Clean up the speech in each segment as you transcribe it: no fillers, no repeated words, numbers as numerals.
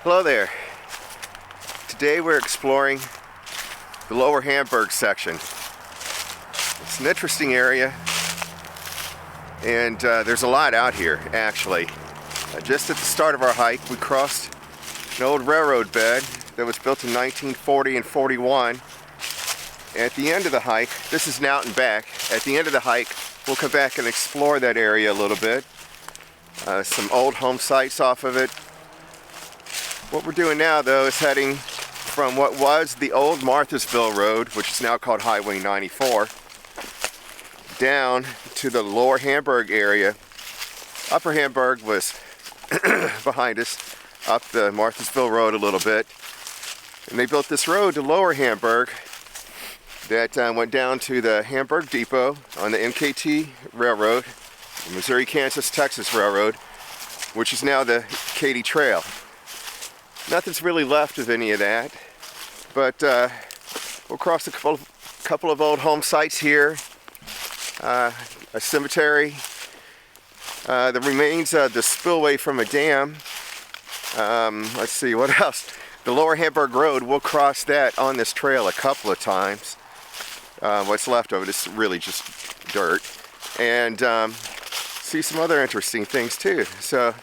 Hello there. Today we're exploring the lower Hamburg section. It's an interesting area, and there's a lot out here actually. Just at the start of our hike we crossed an old railroad bed that was built in 1940 and 41. At the end of the hike, this is an out and back, at the end of the hike we'll come back and explore that area a little bit. Some old home sites off of it. What we're doing now though is heading from what was the old Marthasville Road, which is now called Highway 94, down to the lower Hamburg area. Upper Hamburg was behind us, up the Marthasville Road a little bit. And they built this road to lower Hamburg that went down to the Hamburg Depot on the MKT Railroad, the Missouri, Kansas, Texas Railroad, which is now the Katy Trail. Nothing's really left of any of that, but we'll cross a couple of old home sites here, a cemetery, the remains of the spillway from a dam. Let's see, what else? The lower Hamburg Road, we'll cross that on this trail a couple of times. What's left of it is really just dirt. And see some other interesting things too. So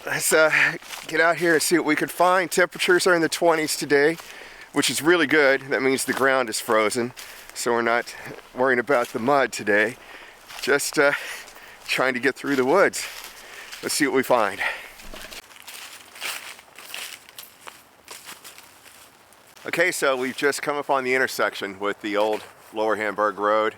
let's get out here and see what we can find. Temperatures are in the 20s today, which is really good. That means the ground is frozen, so we're not worrying about the mud today. Just trying to get through the woods. Let's see what we find. Okay, so we've just come up on the intersection with the old lower Hamburg Road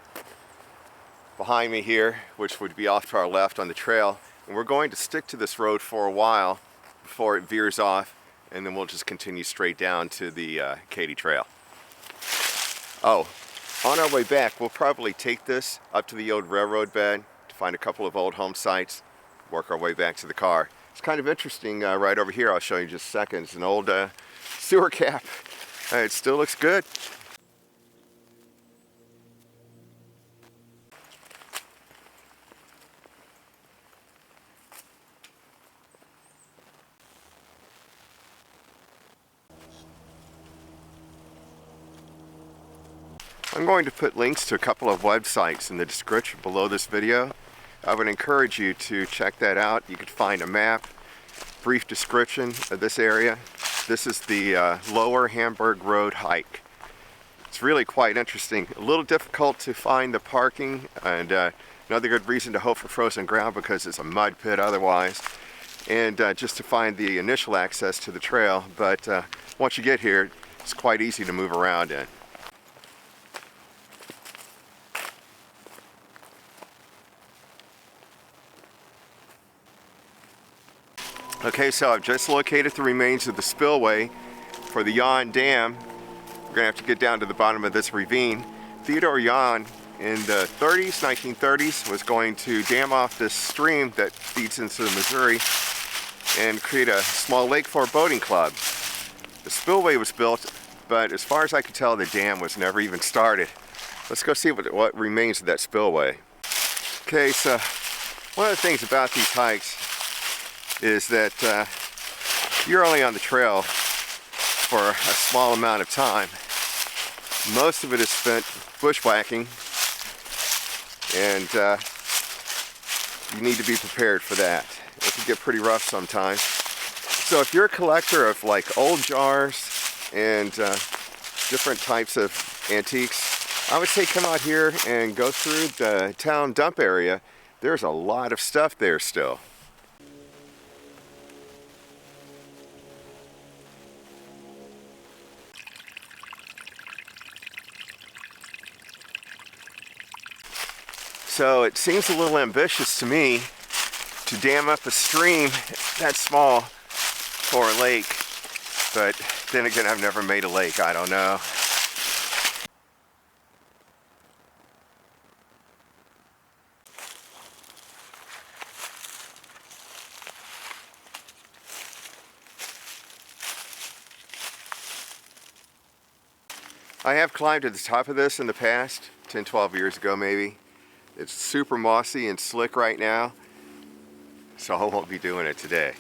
behind me here, which would be off to our left on the trail. And we're going to stick to this road for a while before it veers off, and then we'll just continue straight down to the Katy Trail. Oh, on our way back, we'll probably take this up to the old railroad bed to find a couple of old home sites, work our way back to the car. It's kind of interesting right over here, I'll show you in just a second. It's an old sewer cap. It still looks good. I'm going to put links to a couple of websites in the description below this video. I would encourage you to check that out. You could find a map, brief description of this area. This is the lower Hamburg Road hike. It's really quite interesting. A little difficult to find the parking, and another good reason to hope for frozen ground because it's a mud pit otherwise, and just to find the initial access to the trail. But once you get here, it's quite easy to move around in. Okay, so I've just located the remains of the spillway for the Jan Dam. We're gonna have to get down to the bottom of this ravine. Theodore Jan in the 1930s, was going to dam off this stream that feeds into the Missouri and create a small lake for a boating club. The spillway was built, but as far as I can tell, the dam was never even started. Let's go see what remains of that spillway. Okay, so one of the things about these hikes is that you're only on the trail for a small amount of time. Most of it is spent bushwhacking, and you need to be prepared for that. It can get pretty rough sometimes. So if you're a collector of like old jars and different types of antiques, I would say come out here and go through the town dump area. There's a lot of stuff there still. So it seems a little ambitious to me to dam up a stream that small for a lake, but then again, I've never made a lake, I don't know. I have climbed to the top of this in the past, 10-12 years ago maybe. It's super mossy and slick right now, so I won't be doing it today.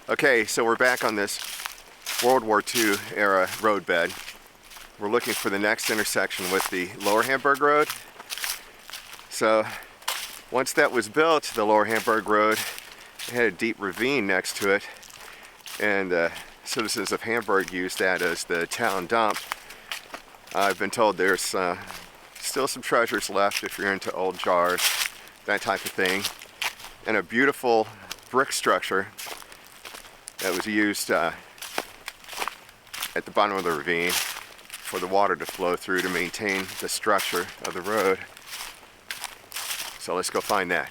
Okay, so we're back on this World War II era roadbed. We're looking for the next intersection with the Lower Hamburg Road. So once that was built, the Lower Hamburg Road, it had a deep ravine next to it, and citizens of Hamburg used that as the town dump. I've been told there's still some treasures left if you're into old jars, that type of thing, and a beautiful brick structure that was used at the bottom of the ravine for the water to flow through to maintain the structure of the road. So let's go find that.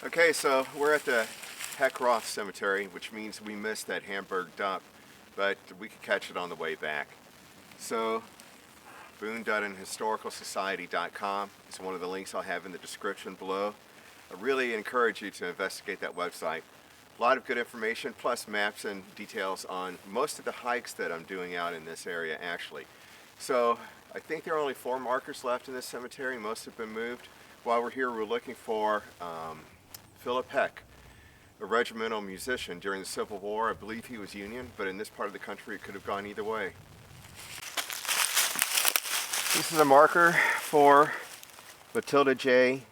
Okay, so we're at the Heckroth Cemetery, which means we missed that Hamburg dump, but we could catch it on the way back. So boone-historicalsociety.com is one of the links I'll have in the description below. I really encourage you to investigate that website. A lot of good information, plus maps and details on most of the hikes that I'm doing out in this area actually. So I think there are only 4 markers left in this cemetery. Most have been moved. While we're here, we're looking for Philip Heck, a regimental musician during the Civil War. I believe he was Union, but in this part of the country it could have gone either way. This is a marker for Matilda J.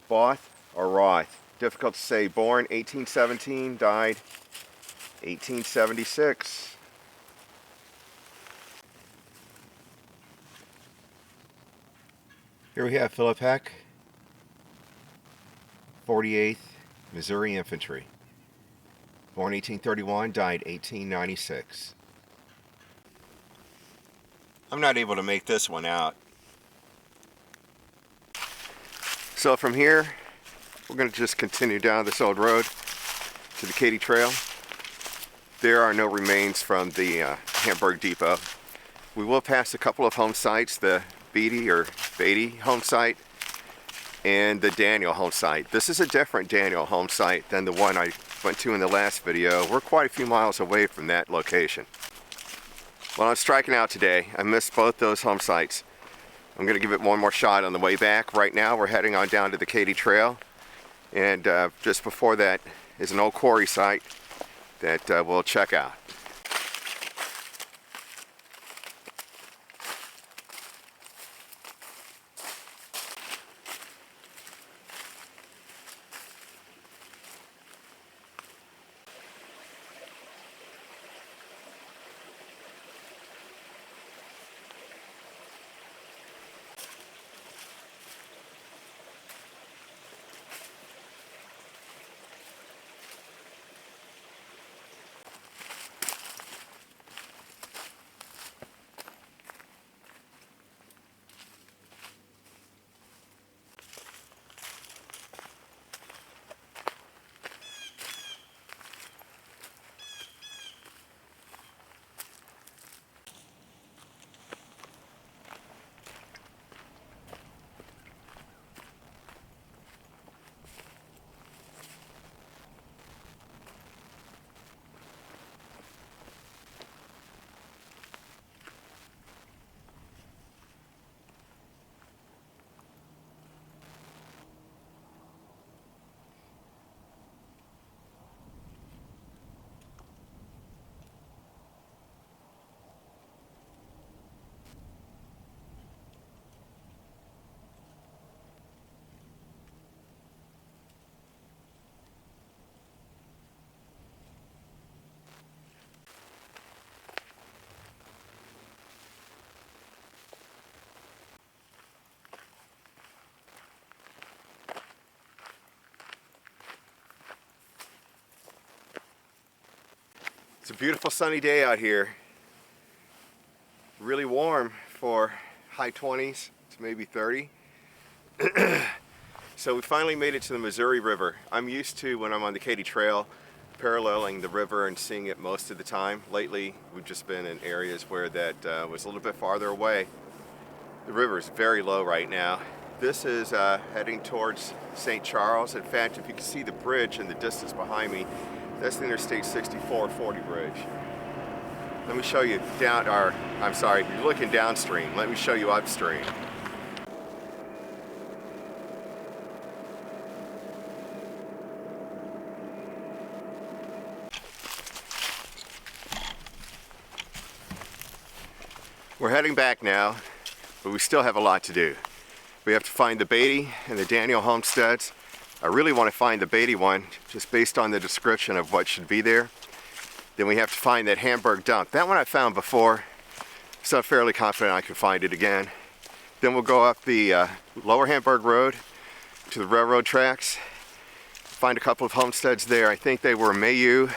Both or Roth. Difficult to say. Born 1817, died 1876. Here we have Philip Heck, 48th Missouri Infantry. Born 1831, died 1896. I'm not able to make this one out. So from here, we're going to just continue down this old road to the Katy Trail. There are no remains from the Hamburg Depot. We will pass a couple of home sites, the Beatty home site and the Daniel home site. This is a different Daniel home site than the one I went to in the last video. We're quite a few miles away from that location. While I'm striking out today, I missed both those home sites. I'm going to give it one more shot on the way back. Right now we're heading on down to the Katy Trail, and just before that is an old quarry site that we'll check out. It's a beautiful sunny day out here. Really warm for high 20s to maybe 30. So we finally made it to the Missouri River. I'm used to, when I'm on the Katy Trail, paralleling the river and seeing it most of the time. Lately we've just been in areas where that was a little bit farther away. The river is very low right now. This is heading towards St. Charles. In fact, if you can see the bridge in the distance behind me, That's the Interstate 6440 bridge. Let me show you down, or I'm sorry, you're looking downstream. Let me show you upstream. We're heading back now, but we still have a lot to do. We have to find the Beatty and the Daniel homesteads. I really want to find the Beatty one, just based on the description of what should be there. Then we have to find that Hamburg dump. That one I found before, so I'm fairly confident I can find it again. Then we'll go up the lower Hamburg Road to the railroad tracks, find a couple of homesteads there. I think they were Mayu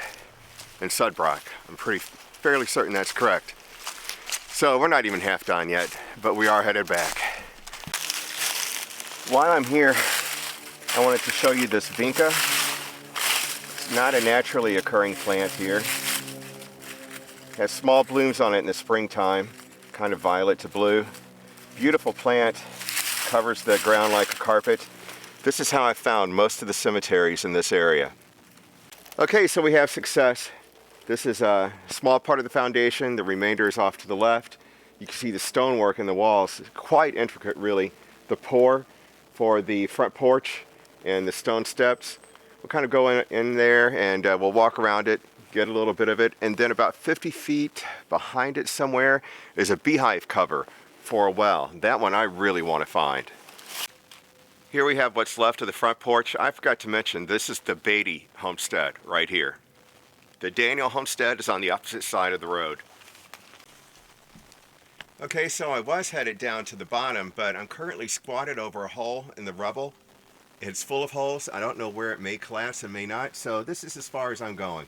and Sudbrock. I'm fairly certain that's correct. So we're not even half done yet, but we are headed back. While I'm here, I wanted to show you this vinca. It's not a naturally occurring plant here. It has small blooms on it in the springtime, kind of violet to blue. Beautiful plant, covers the ground like a carpet. This is how I found most of the cemeteries in this area. Okay, so we have success. This is a small part of the foundation. The remainder is off to the left. You can see the stonework in the walls. It's quite intricate, really. The pour for the front porch and the stone steps. We'll kind of go in there and we'll walk around it, get a little bit of it. And then about 50 feet behind it somewhere is a beehive cover for a well. That one I really want to find. Here we have what's left of the front porch. I forgot to mention, this is the Beatty homestead right here. The Daniel homestead is on the opposite side of the road. Okay, so I was headed down to the bottom, but I'm currently squatted over a hole in the rubble. It's full of holes. I don't know where it may collapse and may not, so this is as far as I'm going.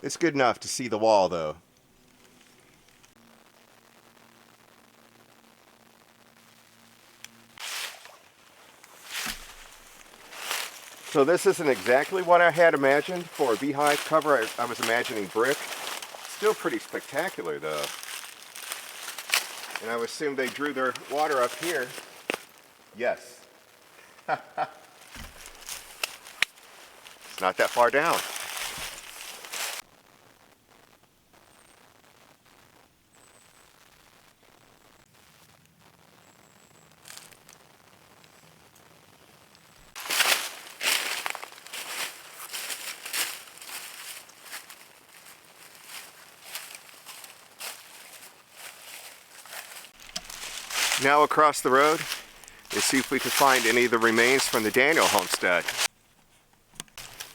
It's good enough to see the wall, though. So this isn't exactly what I had imagined for a beehive cover. I was imagining brick. Still pretty spectacular though. And I would assume they drew their water up here. Yes. It's not that far down. Now across the road, let's see if we can find any of the remains from the Daniel homestead.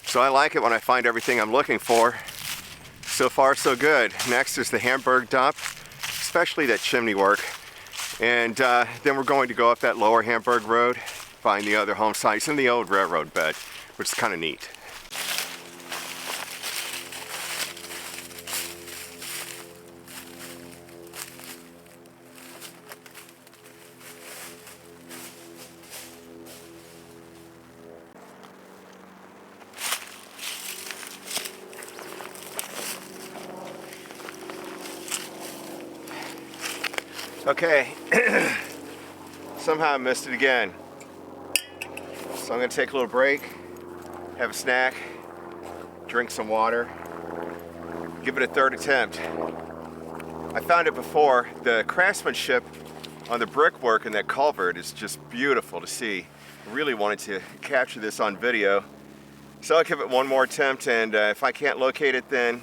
So I like it when I find everything I'm looking for. So far so good. Next is the Hamburg dump, especially that chimney work. And then we're going to go up that lower Hamburg Road, find the other home sites in the old railroad bed, which is kind of neat. Okay, somehow I missed it again. So I'm going to take a little break, have a snack, drink some water, give it a third attempt. I found it before. The craftsmanship on the brickwork in that culvert is just beautiful to see. I really wanted to capture this on video. So I'll give it one more attempt, and if I can't locate it, then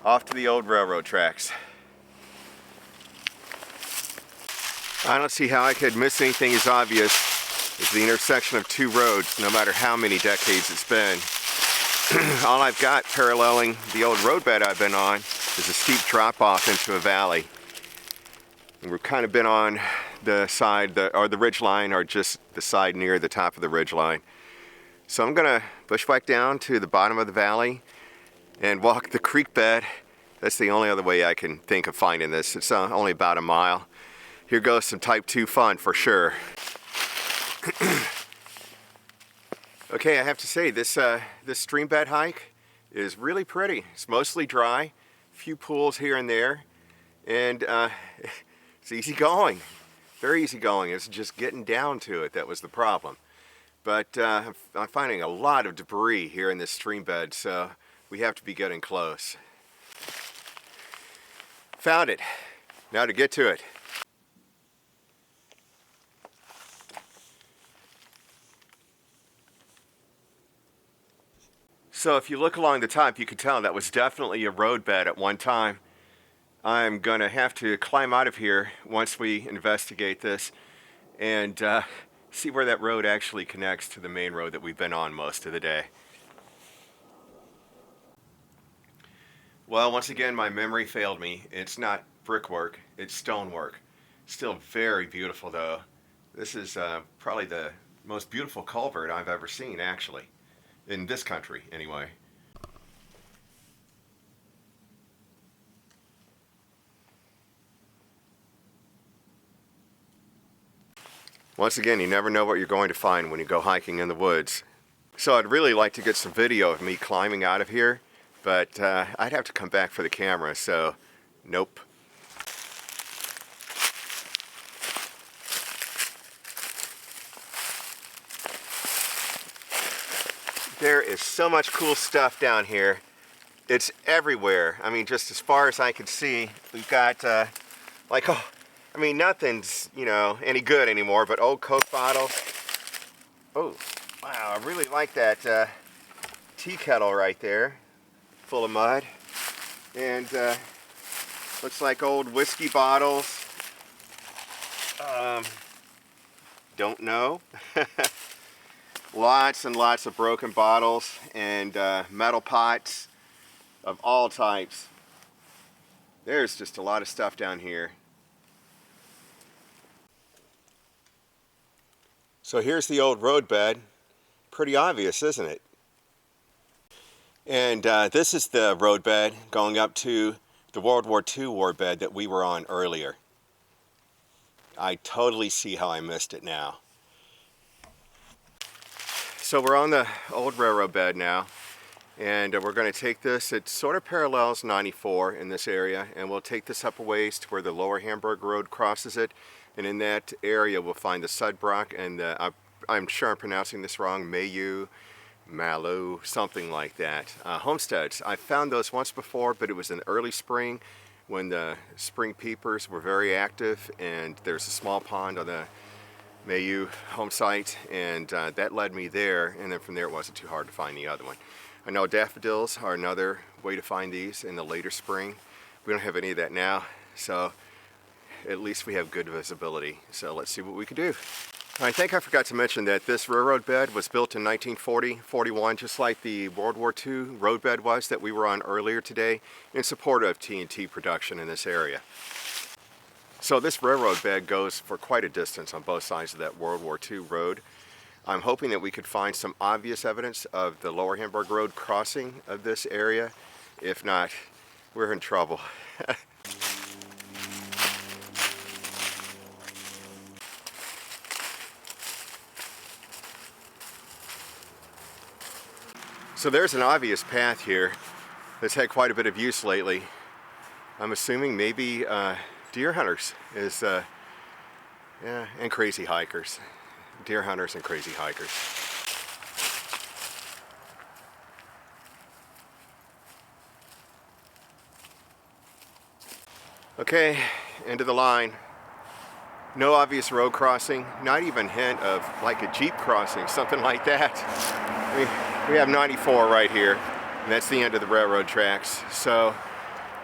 off to the old railroad tracks. I don't see how I could miss anything as obvious as the intersection of two roads, no matter how many decades it's been. All I've got paralleling the old roadbed I've been on is a steep drop-off into a valley. And we've kind of been on the side, or the ridge line, or just the side near the top of the ridge line. So I'm gonna bushwhack down to the bottom of the valley and walk the creek bed. That's the only other way I can think of finding this. It's only about a mile. Here goes some type 2 fun for sure. Okay, I have to say this stream bed hike is really pretty. It's mostly dry, a few pools here and there, and it's easy going, very easy going. It's just getting down to it that was the problem. But I'm finding a lot of debris here in this stream bed, so we have to be getting close. Found it. Now to get to it. So if you look along the top, you can tell that was definitely a roadbed at one time. I'm gonna have to climb out of here once we investigate this and see where that road actually connects to the main road that we've been on most of the day. Well, once again, my memory failed me. It's not brickwork, it's stonework. Still very beautiful though. This is probably the most beautiful culvert I've ever seen, actually. In this country, anyway. Once again, you never know what you're going to find when you go hiking in the woods. So I'd really like to get some video of me climbing out of here, but I'd have to come back for the camera, so nope. There is so much cool stuff down here. It's everywhere. I mean, just as far as I can see, we've got nothing's, any good anymore, but old Coke bottles. Oh, wow, I really like that tea kettle right there, full of mud. And looks like old whiskey bottles. Don't know. Lots and lots of broken bottles and metal pots of all types. There's just a lot of stuff down here. So here's the old roadbed. Pretty obvious, isn't it? And this is the roadbed going up to the World War II warbed that we were on earlier. I totally see how I missed it now. So we're on the old railroad bed now, and we're going to take this. It sort of parallels 94 in this area, and we'll take this up a ways to where the lower Hamburg Road crosses it, and in that area we'll find the Sudbrock and the, I'm sure I'm pronouncing this wrong, Malu, something like that. Homesteads. I found those once before, but it was in the early spring when the spring peepers were very active, and there's a small pond on the Mayu home site, and that led me there, and then from there it wasn't too hard to find the other one. I know daffodils are another way to find these in the later spring. We don't have any of that now, so at least we have good visibility. So let's see what we can do. I think I forgot to mention that this railroad bed was built in 1940-41, just like the World War II roadbed was that we were on earlier today, in support of TNT production in this area. So this railroad bed goes for quite a distance on both sides of that World War II road. I'm hoping that we could find some obvious evidence of the lower Hamburg Road crossing of this area. If not, we're in trouble. So there's an obvious path here that's had quite a bit of use lately. I'm assuming maybe deer hunters and crazy hikers. Deer hunters and crazy hikers. Okay, end of the line. No obvious road crossing, not even hint of like a Jeep crossing, something like that. We have 94 right here, and that's the end of the railroad tracks. So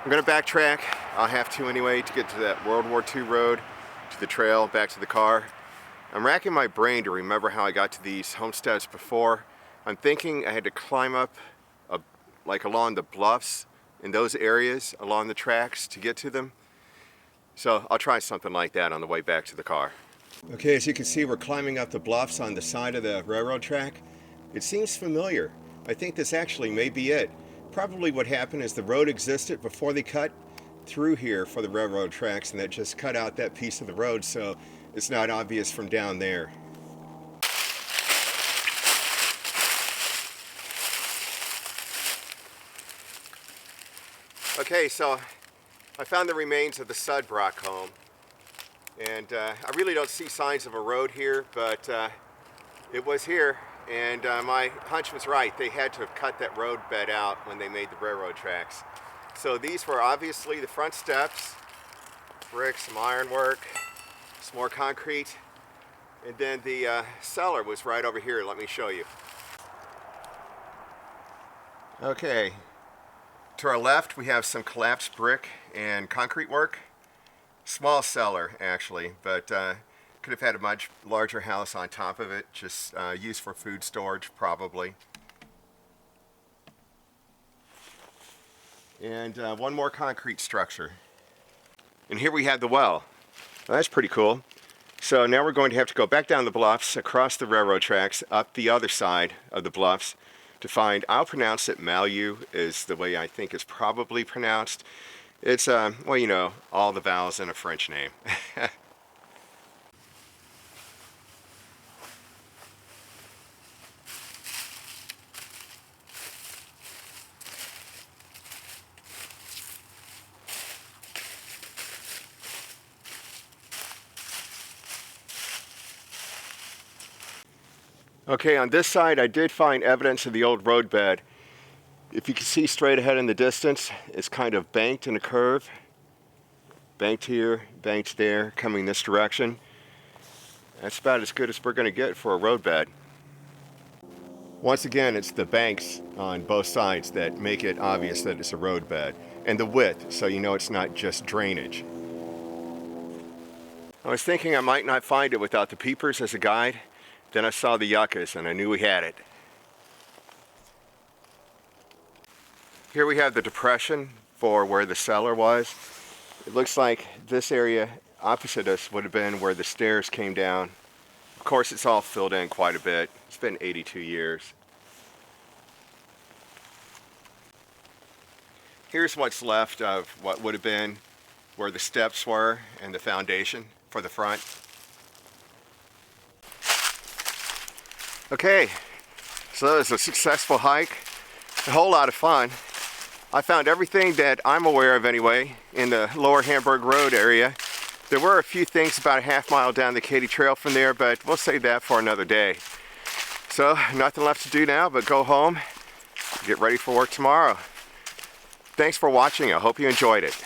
I'm gonna backtrack. I'll have to anyway to get to that World War II road, to the trail, back to the car. I'm racking my brain to remember how I got to these homesteads before. I'm thinking I had to climb up like along the bluffs in those areas along the tracks to get to them. So I'll try something like that on the way back to the car. Okay, as you can see, we're climbing up the bluffs on the side of the railroad track. It seems familiar. I think this actually may be it. Probably what happened is the road existed before they cut through here for the railroad tracks, and that just cut out that piece of the road, so it's not obvious from down there. Okay, so I found the remains of the Sudbrock home, and I really don't see signs of a road here, but it was here. and my hunch was right. They had to have cut that road bed out when they made the railroad tracks. So these were obviously the front steps, brick, some ironwork, some more concrete, and then the cellar was right over here. Let me show you. Okay, to our left we have some collapsed brick and concrete work. Small cellar actually, but could have had a much larger house on top of it, just used for food storage probably. And one more concrete structure. And here we have the well. Well, that's pretty cool. So now we're going to have to go back down the bluffs, across the railroad tracks, up the other side of the bluffs to find, I'll pronounce it Malu, is the way I think it's probably pronounced. It's, well, you know, all the vowels in a French name. Okay, on this side I did find evidence of the old roadbed. If you can see straight ahead in the distance, it's kind of banked in a curve. Banked here, banked there, coming this direction. That's about as good as we're going to get for a roadbed. Once again, it's the banks on both sides that make it obvious that it's a roadbed. And the width, so you know it's not just drainage. I was thinking I might not find it without the peepers as a guide. Then I saw the yuccas and I knew we had it. Here we have the depression for where the cellar was. It looks like this area opposite us would have been where the stairs came down. Of course, it's all filled in quite a bit. It's been 82 years. Here's what's left of what would have been where the steps were and the foundation for the front. Okay, so that was a successful hike, a whole lot of fun. I found everything that I'm aware of anyway in the lower Hamburg Road area. There were a few things about a half-mile down the Katy Trail from there, but we'll save that for another day. So, nothing left to do now but go home, get ready for work tomorrow. Thanks for watching. I hope you enjoyed it.